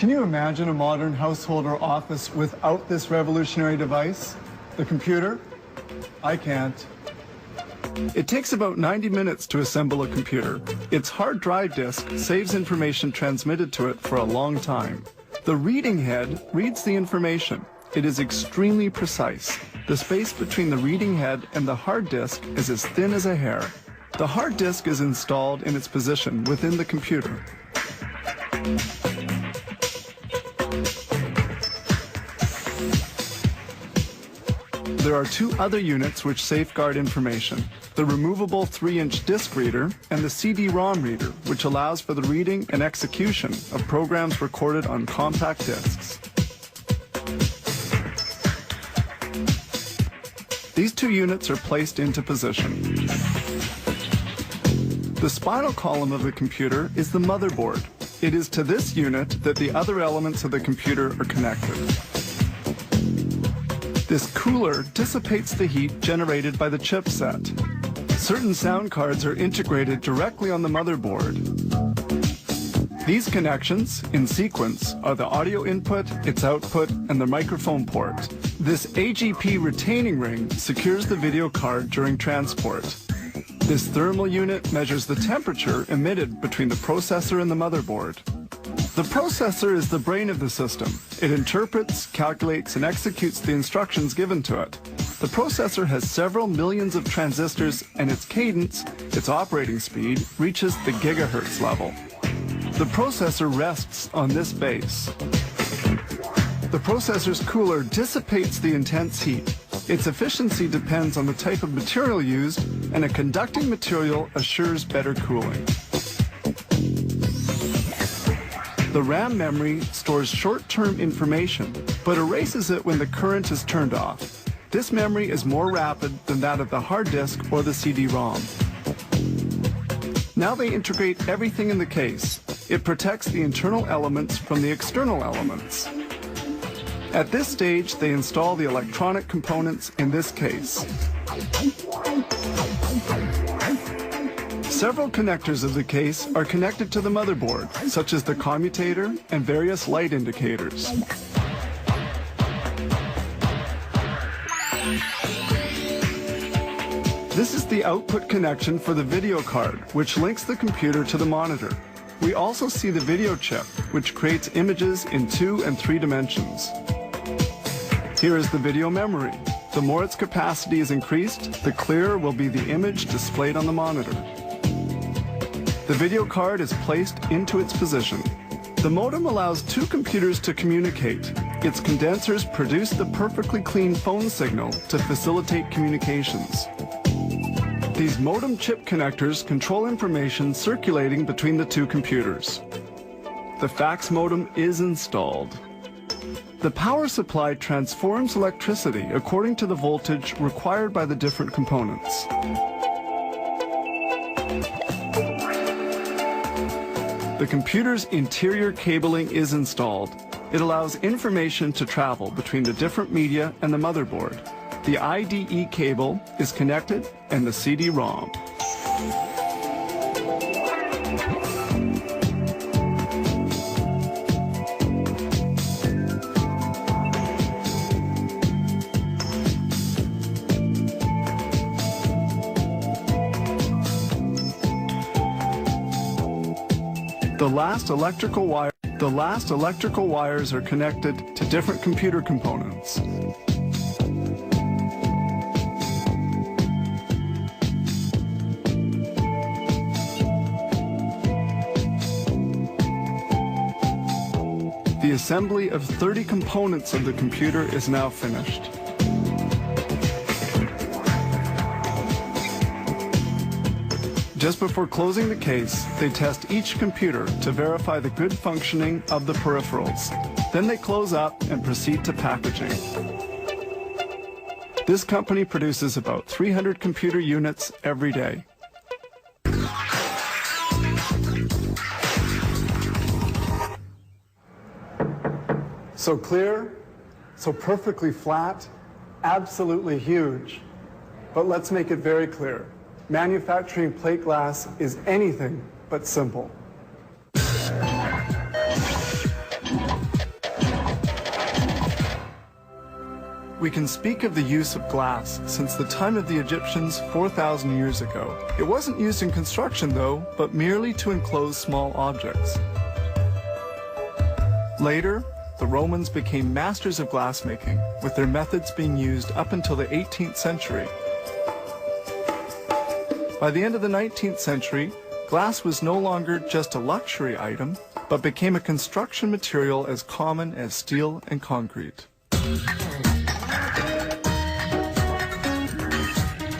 Can you imagine a modern household or office without this revolutionary device, the computer? I can't. It takes about 90 minutes to assemble a computer. Its hard drive disk saves information transmitted to it for a long time. The reading head reads the information. It is extremely precise. The space between the reading head and the hard disk is as thin as a hair. The hard disk is installed in its position within the computer. There are two other units which safeguard information: the removable 3-inch disc reader and the CD-ROM reader, which allows for the reading and execution of programs recorded on compact discs. These two units are placed into position. The spinal column of the computer is the motherboard. It is to this unit that the other elements of the computer are connected. This cooler dissipates the heat generated by the chipset. Certain sound cards are integrated directly on the motherboard. These connections, in sequence, are the audio input, its output, and the microphone port. This AGP retaining ring secures the video card during transport. This thermal unit measures the temperature emitted between the processor and the motherboard. The processor is the brain of the system. It interprets, calculates, and executes the instructions given to it. The processor has several millions of transistors, and its cadence, its operating speed, reaches the gigahertz level. The processor rests on this base. The processor's cooler dissipates the intense heat. Its efficiency depends on the type of material used, and a conducting material assures better cooling. The RAM memory stores short-term information, but erases it when the current is turned off. This memory is more rapid than that of the hard disk or the CD-ROM. Now they integrate everything in the case. It protects the internal elements from the external elements. At this stage, they install the electronic components in this case. Several connectors of the case are connected to the motherboard, such as the commutator and various light indicators. This is the output connection for the video card, which links the computer to the monitor. We also see the video chip, which creates images in 2 and 3 dimensions. Here is the video memory. The more its capacity is increased, the clearer will be the image displayed on the monitor. The video card is placed into its position. The modem allows two computers to communicate. Its condensers produce the perfectly clean phone signal to facilitate communications. These modem chip connectors control information circulating between the two computers. The fax modem is installed. The power supply transforms electricity according to the voltage required by the different components. The computer's interior cabling is installed. It allows information to travel between the different media and the motherboard. The IDE cable is connected and the CD-ROM. The last electrical wires are connected to different computer components. The assembly of 30 components of the computer is now finished. Just before closing the case, they test each computer to verify the good functioning of the peripherals. Then they close up and proceed to packaging. This company produces about 300 computer units every day. So clear, so perfectly flat, absolutely huge. But let's make it very clear. Manufacturing plate glass is anything but simple. we can speak of the use of glass since the time of the Egyptians 4,000 years ago. It wasn't used in construction though, but merely to enclose small objects. Later, the Romans became masters of glassmaking, with their methods being used up until the 18th century. By the end of the 19th century, glass was no longer just a luxury item, but became a construction material as common as steel and concrete.